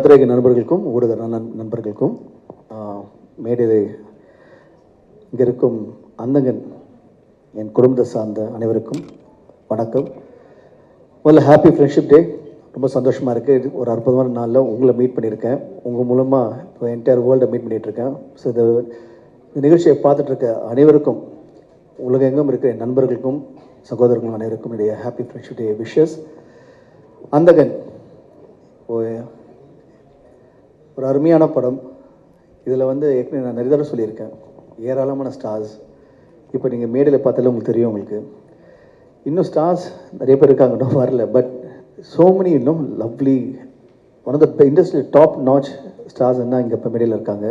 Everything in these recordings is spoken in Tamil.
பத்திரிகை நண்பர்களுக்கும் ஊடக நண்பர்களுக்கும் மேடையை இங்கே இருக்கும் அந்தகன் என் குடும்பத்தை சார்ந்த அனைவருக்கும் வணக்கம். முதல்ல ஹாப்பி ஃப்ரெண்ட்ஷிப் டே. ரொம்ப சந்தோஷமாக இருக்குது. ஒரு அற்புதமான நாளில் உங்களை மீட் பண்ணியிருக்கேன். உங்கள் மூலமாக இப்போ என்டையர் வேர்ல்டை மீட் பண்ணிகிட்ருக்கேன். ஸோ இந்த நிகழ்ச்சியை பார்த்துட்ருக்க அனைவருக்கும் உலகெங்கும் இருக்கிற நண்பர்களுக்கும் சகோதரர்களும் அனைவருக்கும் என்னுடைய ஹாப்பி ஃப்ரெண்ட்ஷிப் டே விஷஸ். அந்தகன் ஒரு அருமையான படம். இதில் வந்து ஏற்கனவே நான் நிறைய தடவை சொல்லியிருக்கேன், ஏராளமான ஸ்டார்ஸ். இப்போ நீங்கள் மேடையில் பார்த்தாலே உங்களுக்கு தெரியும். உங்களுக்கு இன்னும் ஸ்டார்ஸ் நிறைய பேர் இருக்காங்க, இன்னும் வரல. But so many lovely, one of the industry top notch stars என்ன இங்கே இப்போ மேடையில் இருக்காங்க.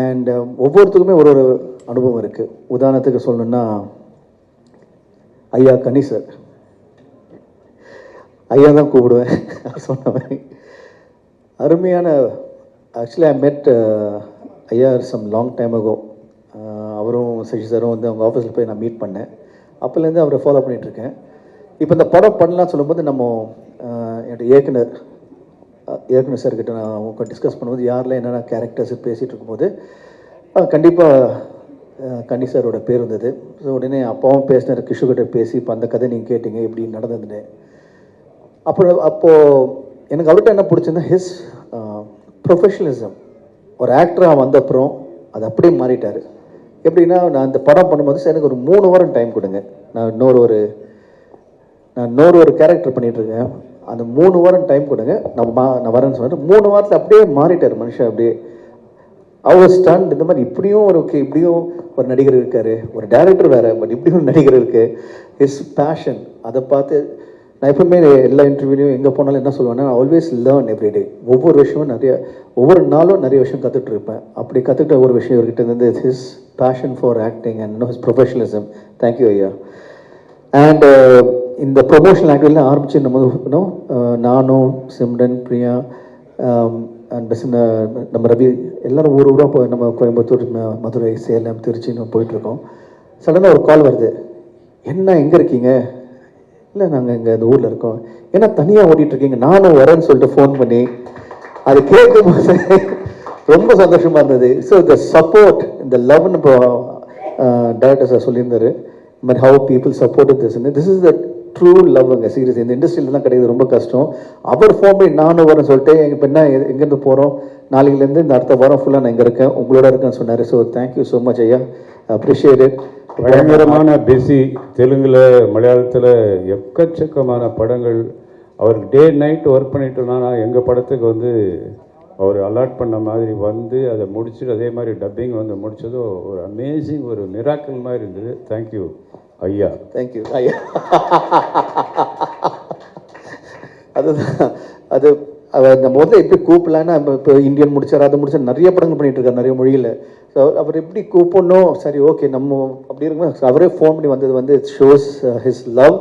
அண்ட் ஒவ்வொருத்துக்குமே ஒரு ஒரு அனுபவம் இருக்குது. உதாரணத்துக்கு சொல்லணுன்னா ஐயா கனி சார், ஐயா தான் கூப்பிடுவேன் சொன்ன மாதிரி. அருமையான, ஆக்சுவலி ஐ மெட் ஐயா சம் லாங் டைம் அகோ. அவரும் சசி சாரும் வந்து அவங்க ஆஃபீஸில் போய் நான் மீட் பண்ணேன். அப்போலேருந்து அவரை ஃபாலோ பண்ணிகிட்ருக்கேன். இப்போ இந்த படம் பண்ணலாம் சொல்லும்போது நம்ம என்னுடைய இயக்குனர் சார்கிட்ட நான் டிஸ்கஸ் பண்ணும்போது யாரில் என்னென்ன கேரக்டர்ஸ் பேசிகிட்டு இருக்கும்போது கண்டிப்பாக கன்னி சாரோட பேர் இருந்தது. ஸோ உடனே அப்பாவும் பேசினார், கிஷோர்கிட்ட பேசி இப்போ அந்த கதை நீங்கள் கேட்டீங்க இப்படி நடந்ததுன்னு. அப்போது எனக்கு அவர்கிட்ட என்ன பிடிச்சிருந்தா ஹிஸ் ப்ரொஃபஷனலிசம். ஒரு ஆக்டராக வந்த அப்புறம் அது அப்படியே மாறிட்டார். எப்படின்னா, நான் இந்த படம் பண்ணும்போது சார் எனக்கு ஒரு 3 வாரம் டைம் கொடுங்க, நான் இன்னொரு ஒரு கேரக்டர் பண்ணிகிட்ருக்கேன், அந்த 3 வாரம் டைம் கொடுங்க, நான் வரேன்னு சொன்னார். 3 வாரத்தில் அப்படியே மாறிட்டார் மனுஷன். அப்படியே அவர் ஸ்டாண்ட் இந்த மாதிரி இப்படியும் இப்படியும் ஒரு நடிகர் இருக்கார், ஒரு டைரக்டர் வேறு, பட் இப்படியும் ஒரு நடிகர் இருக்குது. ஹிஸ் பேஷன், அதை பார்த்து நான் எப்பவுமே எல்லா இன்டர்வியூலையும் எங்கே போனாலும் என்ன சொல்லுவேன்னா, ஆல்வேஸ் லேர்ன் எவ்ரிடே. ஒவ்வொரு விஷயமும் ஒவ்வொரு நாளும் நிறைய விஷயம் கற்றுட்டு இருப்பேன். அப்படி கற்றுக்கிட்ட ஒரு விஷயம் இவர்கிட்ட இருந்து his passion for acting and his professionalism. Thank you ஐயா. அண்ட் இந்த ப்ரொமோஷனல் ஆக்டிவிட்டியில் ஆரம்பித்து நானும் சிம்ரன், பிரியா அண்ட் நம்ம ரவி எல்லோரும் ஊராக போய் நம்ம கோயம்புத்தூர், மதுரை, சேலம், திருச்சி நம்ம போயிட்டுருக்கோம். சடனாக ஒரு கால் வருது. என்ன எங்கே இருக்கீங்க? இல்லை நாங்கள் இங்கே இந்த ஊரில் இருக்கோம். ஏன்னா தனியாக ஓட்டிகிட்ருக்கீங்க? நானும் வரேன்னு சொல்லிட்டு ஃபோன் பண்ணி அது கேட்கும்போது ரொம்ப சந்தோஷமாக இருந்தது. ஸோ இந்த சப்போர்ட், இந்த லவ்னு இப்போ டைரக்டர் சார் சொல்லியிருந்தாரு, but how people support this is the true லவ்ங்க. சீரியஸ் இந்த இண்டஸ்ட்ரியிலலாம் கிடையாது, ரொம்ப கஷ்டம். அவர் ஃபோன் பண்ணி நானும் வரேன்னு சொல்லிட்டு இப்போ என்ன எங்கேருந்து போகிறோம், நாளையிலேருந்து இந்த அடுத்த வாரம் ஃபுல்லாக நான் இங்கே இருக்கேன், உங்களோட இருக்கேன்னு சொன்னார். ஸோ தேங்க்யூ ஸோ மச் ஐயா, அப்ரிஷியேட் இட். பயங்கரமான பிஸி. தெலுங்கில், மலையாளத்தில் எக்கச்சக்கமான படங்கள். அவருக்கு டே நைட் ஒர்க் பண்ணிட்டோம்னா எங்கள் படத்துக்கு வந்து அவர் அலாட் பண்ண மாதிரி வந்து அதை முடிச்சுட்டு அதே மாதிரி டப்பிங் வந்து முடிச்சதும் ஒரு அமேசிங், ஒரு மிராக்கிள் மாதிரி இருந்தது. தேங்க்யூ ஐயா. தேங்க்யூ ஐயா. அதுதான் அது நம்ம முதல்ல எப்படி கூப்பிடலான்னு, இப்போ இந்தியன் முடிச்சார், அதை முடிச்சார், நிறைய படங்கள் பண்ணிகிட்டு இருக்காரு நிறைய மொழியில். ஸோ அவர் எப்படி கூப்பிடணும், சரி ஓகே நம்ம அப்படி இருக்கும்போது அவரே ஃபோன் பண்ணி வந்தது வந்து it shows his love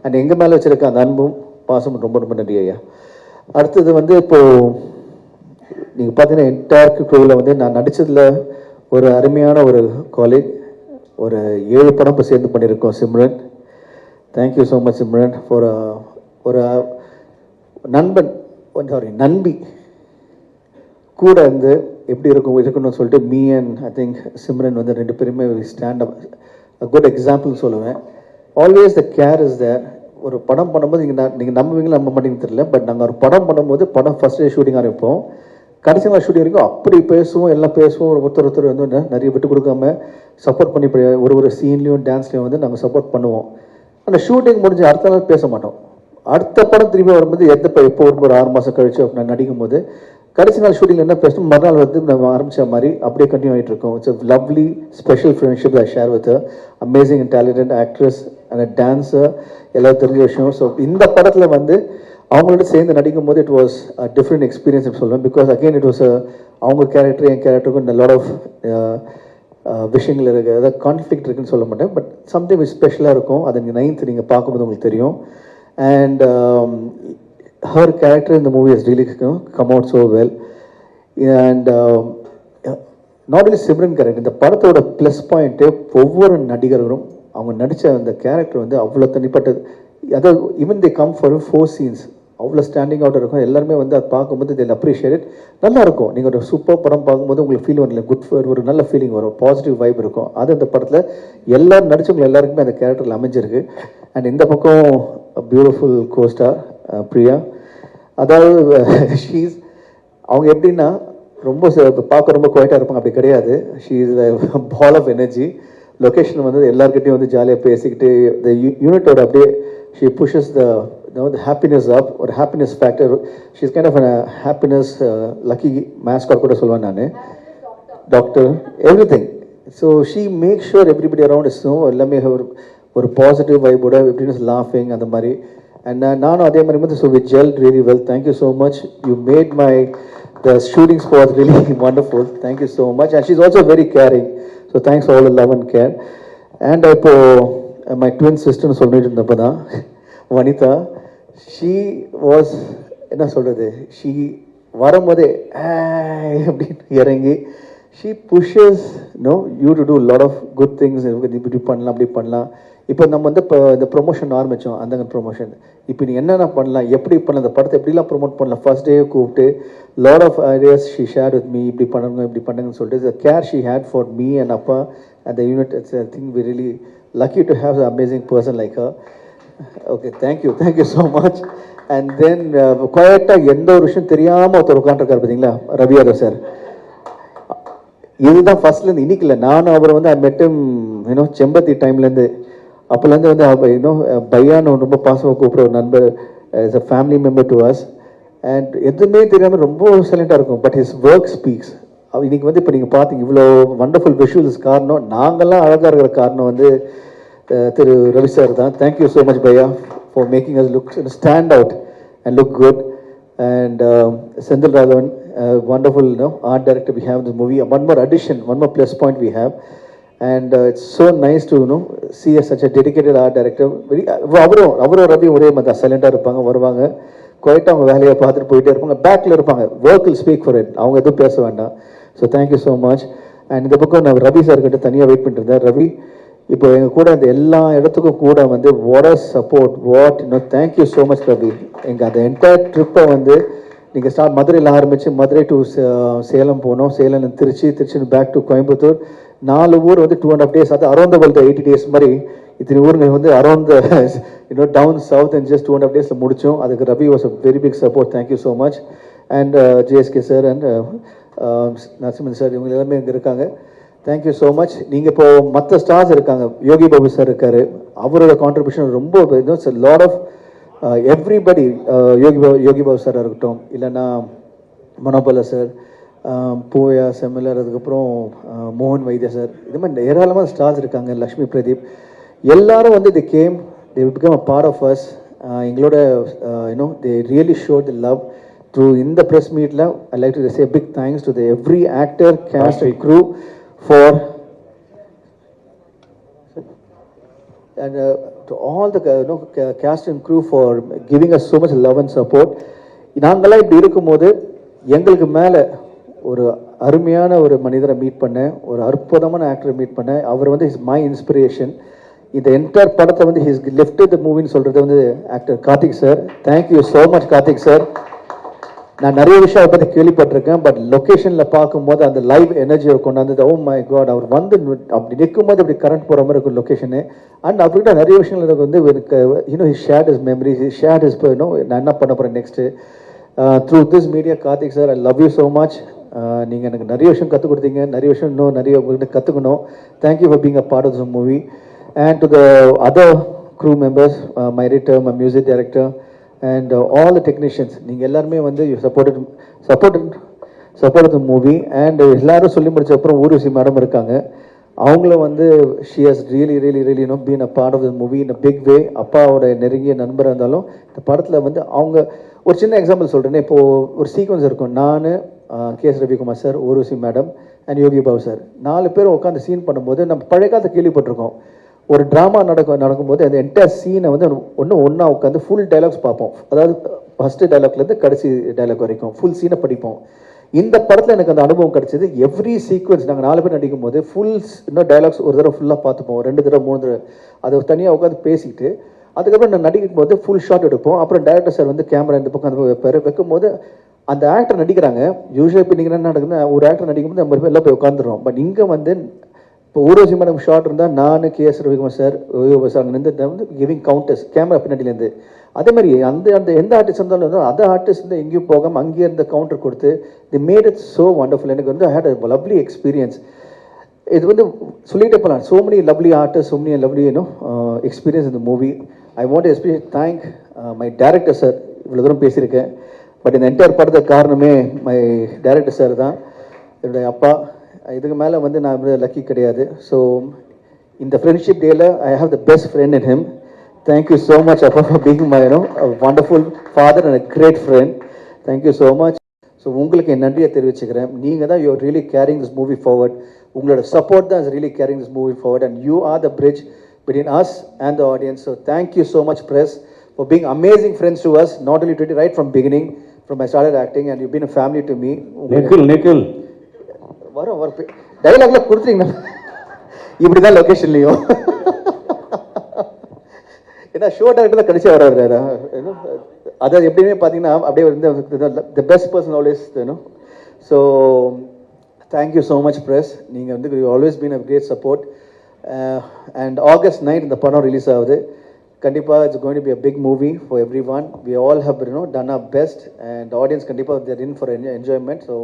and எங்கள் மேலே வச்சுருக்க அந்த அன்பும் பாசமும். ரொம்ப ரொம்ப நன்றி ஐயா. அடுத்தது வந்து இப்போது நீங்கள் பார்த்தீங்கன்னா என்டையர் க்ரூவில் வந்து நான் நடித்ததில் ஒரு அருமையான ஒரு காலேஜ், ஒரு 7 படம் இப்போ சேர்ந்து பண்ணியிருக்கோம். Simran, thank you so much Simran for ஒரு நண்பன், நண்பி கூட இருந்து எப்படி இருக்கணும்னு சொல்லிட்டு me and I think Simran வந்து 2 பேருமே ஸ்டாண்ட் அப் குட் எக்ஸாம்பிள் சொல்லுவேன். Always the care is there. ஒரு படம் பண்ணும்போது நீங்கள் நம்புவீங்களா நம்ப மாட்டீங்கன்னு தெரியல, பட் நாங்கள் ஒரு படம் பண்ணும்போது படம் ஃபர்ஸ்ட் டே ஷூட்டிங் ஆரம்பிப்போம், கடைசி நாள் ஷூட்டிங் வரைக்கும் அப்படி பேசுவோம், எல்லாம் பேசுவோம். ஒருத்தர் வந்து நிறைய விட்டு கொடுக்காம சப்போர்ட் பண்ணி ஒரு சீன்லேயும் டான்ஸ்லேயும் வந்து நாங்கள் சப்போர்ட் பண்ணுவோம். அந்த ஷூட்டிங் முடிஞ்சு அடுத்த நாள் பேச மாட்டோம். அடுத்த படம் திரும்பி வரும்போது எப்போ ஒரு 6 மாதம் கழிச்சு நான் நடிக்கும் போது கடைசி நாள் ஷூட்டிங் என்ன பேசணும், மறுநாள் வந்து நம்ம ஆரம்பித்த மாதிரி அப்படியே கண்டினியூ ஆகிட்டு இருக்கோம். It's a lovely special friendship I share with amazing and talented actress and a dancer, எல்லாம் தெரிஞ்ச விஷயம். ஸோ இந்த படத்தில் வந்து அவங்களோட சேர்ந்து நடிக்கும் போது it was a different experience சொல்லுவேன். பிகாஸ் அகெயின் இட் வாஸ் அவங்க கேரக்டர் என் கேரக்டருக்கும் இந்த லாட் ஆஃப் விஷயங்கள் இருக்குது, அதாவது கான்ஃப்ளிக்ட் இருக்குன்னு சொல்ல மாட்டேன், பட் சம்திங் ஸ்பெஷலாக இருக்கும். அது நீங்கள் 9th நீங்கள் பார்க்கும்போது உங்களுக்கு தெரியும். And her character in the movie has really come out so well. And not only Simran character, இந்த படத்தோட ப்ளஸ் பாயிண்ட்டு ஒவ்வொரு நடிகர்களும் அவங்க நடித்த அந்த கேரக்டர் வந்து அவ்வளோ தனிப்பட்டது. அதாவது even they come for 4 scenes, அவ்வளோ ஸ்டாண்டிங் அவுட் இருக்கும். எல்லாருமே வந்து அதை பார்க்கும்போது தெல் அப்ரிஷியேட். நல்லா இருக்கும். நீங்கள் ஒரு சூப்பர் படம் பார்க்கும்போது உங்களுக்கு ஃபீல் வரல, குட் ஒரு நல்ல ஃபீலிங் வரும், பாசிட்டிவ் வைப் இருக்கும். அது அந்த படத்தில் எல்லாரும் நடிச்சவங்க எல்லாருக்குமே அந்த கேரக்டரில் அமைஞ்சிருக்கு. அண்ட் இந்த பக்கம் பியூட்டிஃபுல் கோஸ்டார் பிரியா. அதாவது ஷீஸ் அவங்க எப்படின்னா ரொம்ப பார்க்க ரொம்ப குவைட்டாக இருப்பாங்க, அப்படி கிடையாது. She is full of energy. Location வந்து எல்லாருக்கிட்டையும் வந்து ஜாலியாக பேசிக்கிட்டு இந்த யூனிட்டோட அப்படியே ஷீ புஷஸ் த ஹாப்பினஸ் அப், ஒரு happiness factor. She is kind of happiness lucky mascot கூட சொல்லுவேன் நான், doctor everything. So she make sure everybody around is எல்லாமே ஒரு பாசிட்டிவ் வைபோட எப்படின்னு லாஃபிங் அந்த மாதிரி. அண்ட் நானும் அதே மாதிரி வந்து so we gel really well. Thank you so much. You made my the shooting was really wonderful. Thank you so much. And she's also very caring. So thanks for all the love and care. And இப்போ my twin sister சொல்லிட்டு இருந்தப்போ வனிதா, she was என்ன சொல்கிறது, she வரும்போதே அப்படின்னு இறங்கி she pushes you to do a lot of good things. இப்படி பண்ணலாம் அப்படி பண்ணலாம். இப்போ நம்ம வந்து இப்போ இந்த ப்ரொமோஷன் ஆரம்பித்தோம், அந்த ப்ரொமோஷன் இப்போ நீ என்னென்ன பண்ணலாம், எப்படி பண்ணலாம், இந்த படத்தை எப்படிலாம் ப்ரொமோட் பண்ணலாம், ஃபர்ஸ்ட் டே கூப்பிட்டு lot of ideas she share with me, இப்படி பண்ணுங்க இப்படி பண்ணுங்கன்னு சொல்லிட்டு care she had for me and அப்பா and the unit. It's I think we really lucky to have a amazing person like her. Okay, thank you so much. And then குவாய்ட்டாக எந்த ஒரு விஷயம் தெரியாமல் ஒருத்தர் உட்காந்துருக்காரு பார்த்தீங்களா, ரவி யாதவ் சார். இதுதான் ஃபர்ஸ்ட்லேருந்து இன்னைக்கு இல்லை, நானும் அவர் வந்து ஐ மெட்டும் செம்பத்தி டைம்லேருந்து அப்போலேருந்து வந்து பையான்னு ரொம்ப பாசமாக கூப்பிட்ற ஒரு நண்பர், is a family member to us. And எதுவுமே தெரியாமல் ரொம்ப சைலண்டாக இருக்கும், பட் ஹிஸ் ஒர்க் ஸ்பீக்ஸ். இன்னைக்கு வந்து இப்போ நீங்கள் பார்த்தீங்க இவ்வளோ வண்டர்ஃபுல் விஷுவல்ஸ் காரணம், நாங்கள்லாம் அழகாக இருக்கிற காரணம் வந்து திரு ரவி சார் தான். Thank you so much Bhaiya for making as look stand out and look good. And Sendil Raghavan, wonderful art director we have in this movie. One more addition, one more plus point we have. And it's so nice to see such a dedicated art director. அவரும் ரவி ஒரே மாதிரி சைலண்டாக இருப்பாங்க, வருவாங்க குவைட்டாக அவங்க வேலையை பார்த்துட்டு போயிட்டே இருப்பாங்க, பேக்கில் இருப்பாங்க. Work will speak for it, அவங்க எதுவும் பேச வேண்டாம். So thank you so much. And இந்த பக்கம் நான் ரவி சார் கிட்ட தனியாக வெயிட் பண்ணிட்டு இருந்தேன். ரவி இப்போ எங்கள் கூட இந்த எல்லா இடத்துக்கும் கூட வந்து what a support, what thank you so much Ravi. எங்கள் அந்த என்டையர் ட்ரிப்பை வந்து நீங்கள் மதுரையில் ஆரம்பித்து மதுரை டு சேலம் போனோம், சேலம் திருச்சி பேக் டு கோயம்புத்தூர், 4 ஊர் வந்து 2.5 days. அது அரௌண்ட் த வேர்ல்டு 80 days மாதிரி இத்தனை ஊருங்க வந்து around the town south and just 2.5 days முடித்தோம். அதுக்கு Ravi was a very big support. Thank you so much. And JSK sir and Narasimhan sir, இவங்க எல்லாமே இங்கே இருக்காங்க. Thank you so much. நீங்கள் இப்போ மற்ற ஸ்டார்ஸ் இருக்காங்க, யோகி பாபு சார் இருக்காரு, அவரோட கான்ட்ரிபியூஷன் ரொம்ப lot of everybody. Yogi Babu சாராக இருக்கட்டும், இல்லைன்னா மனோபல சார், பூயா செம்மிலர், அதுக்கப்புறம் மோகன் வைத்தியா சார், இது மாதிரி ஏராளமான ஸ்டார்ஸ் இருக்காங்க, லக்ஷ்மி பிரதீப், எல்லாரும் வந்து the game, they become a part of us. எங்களோட they really show the love through இந்த ப்ரெஸ் மீட்டில். I like to say big thanks to the every actor, cast and crew for and to all the cast and crew for giving us so much love and support. நாங்களாம் இப்படி இருக்கும்போது எங்களுக்கு மேலே ஒரு அருமையான ஒரு மனிதரை மீட் பண்ணேன், ஒரு அற்புதமான ஆக்டரை மீட் பண்ணேன். அவர் வந்து இஸ் மை இன்ஸ்பிரேஷன். இந்த என்டையர் படத்தை வந்து ஹிஸ் லிஃப்டட் த மூவின்னு சொல்கிறது வந்து actor Karthik sir. Thank you so much Karthik sir. நான் நிறைய விஷயம் அதை பற்றி கேள்விப்பட்டிருக்கேன், பட் லொக்கேஷனில் பார்க்கும்போது அந்த லைவ் எனர்ஜியை கொண்டாந்து, ஓ மை காட், அவர் வந்து அப்படி நிற்கும்போது அப்படி கரண்ட் போகிற மாதிரி இருக்கும் லொக்கேஷனு. அண்ட் அவர்கிட்ட நிறைய விஷயங்கள் எனக்கு வந்து எனக்கு shared is memories, shared is நான் என்ன பண்ண போகிறேன் next through this media. Karthik sir, I love you so much. நீங்கள் எனக்கு நிறைய விஷயம் கற்றுக் கொடுத்தீங்க, நிறைய விஷயம் இன்னும் நிறைய உங்கள்கிட்ட கற்றுக்கணும். Thank you for being a part of the movie. And to the other crew members, my editor, my music director and all the technicians, நீங்க எல்லாருமே வந்து you supported the movie. and எல்லாரும் சொல்லி முடிச்ச அப்புறம் ஊர்வசி மேடம் இருக்காங்க, அவங்கள வந்து she has really been a part of the movie in a big way. அப்பாவோட நெருங்கிய நண்பராக இருந்தாலும் இந்த படத்தில் வந்து அவங்க ஒரு சின்ன எக்ஸாம்பிள் சொல்கிறேன். இப்போது ஒரு சீக்வன்ஸ் இருக்கும், நான் KS Ravikumar sir, Urvashi madam and Yogi Babu sir 4 பேரும் உட்காந்து சீன் பண்ணும்போது நம்ம பழைய காலத்தை கேள்விப்பட்டிருக்கோம். ஒரு ட்ராமா நடக்கும்போது அந்த என்டையர் சீனை வந்து ஒன்றா உட்காந்து ஃபுல் டைலாக்ஸ் பார்ப்போம். அதாவது ஃபஸ்ட்டு டைலாக்லேருந்து கடைசி டைலாக் வரைக்கும் ஃபுல் சீனை படிப்போம். இந்த படத்தில் எனக்கு அந்த அனுபவம் கிடைச்சது. எவ்ரி சீக்வன்ஸ் நாங்கள் 4 பேர் நடிக்கும் போது ஃபுல் டைலாக்ஸ் ஒரு தடவை ஃபுல்லாக பார்த்துப்போம், 2 தடவை 3 தடவை அதை தனியாக உட்காந்து பேசிக்கிட்டு அதுக்கப்புறம் நான் நடிக்கும் போது ஃபுல் ஷாட் எடுப்போம். அப்புறம் டேரக்டர் சார் வந்து கேமரா இந்த பக்கம் அந்த பக்கம் வைப்பாரு. வைக்கும்போது அந்த ஆக்டர் நடிக்கிறாங்க. யூஸ்வலாக இப்போ நீங்கள் என்ன நடக்குதுன்னா, ஒரு ஆக்டர் நடிக்கும்போது நம்ம பேர் எல்லாம் போய் உட்காந்துரும். பட் இங்கே வந்து இப்போ ஊர்வசி மேடம் ஷார்ட் இருந்தால் நான் கேஎஸ் ரவிக்குமார் சார் சார் நின்று வந்து கிவிங் கவுண்டர்ஸ் கேமரா பின்னாடிலேருந்து. அதே மாதிரி அந்த எந்த ஆர்டிஸ்ட் இருந்தாலும் அந்த ஆர்டிஸ்ட் வந்து எங்கேயும் போகாமல் அங்கேயே இருந்த கவுண்டர் கொடுத்து the made it so wonderful. எனக்கு வந்து I had a lovely experience. இது வந்து சொல்லிட்டே போகலாம். So many lovely artist, so many lovely experience இந்த movie. I want especially thank my director sir. இவ்வளோ தூரம் பேசியிருக்கேன், பட் இந்த என்டையர் படத்துக்கு காரணமே மை டைரக்டர் சார் தான், என்னுடைய அப்பா. இதுக்கு மேலே வந்து நான் வந்து லக்கி கிடையாது. ஸோ இந்த ஃப்ரெண்ட்ஷிப் டேயில் I have the best friend in him. Thank you so much அப்பா for being my wonderful father and a great friend. Thank you so much. So உங்களுக்கு என் நன்றியை தெரிவிச்சுக்கிறேன். நீங்கள் தான் you are really caring this movie forward. உங்களோட சப்போர்ட் தான் is really caring this movie forward and you are the bridge between us and the audience. So thank you so much, press, for being amazing friends to us, not only today, right from beginning, from I started acting, and you've been a family to me. Nikhil வரும் டைலாக்ல கொடுத்துறீங்க. இப்படி தான் லொகேஷன்லையும் ஏன்னா ஷோ டேரக்டர் தான் கடைசியாக வர்றாரு. அதாவது எப்படியுமே பார்த்தீங்கன்னா அப்படியே வந்து the best person always. So thank you so much press. நீங்கள் வந்து you always been a great support. And August 9th இந்த படம் ரிலீஸ் ஆகுது. கண்டிப்பாக it's going to be a big movie for everyone. We all have done our best and audience கண்டிப்பாக they're in for enjoyment. So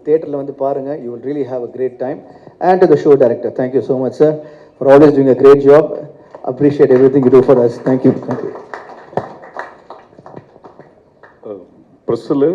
தியேட்டரில் வந்து பாருங்கள், you will really have a great time. And to the show director, thank you so much sir for always doing a great job. Appreciate everything you do for us. Thank you. ப்ரெஸ்ஸில்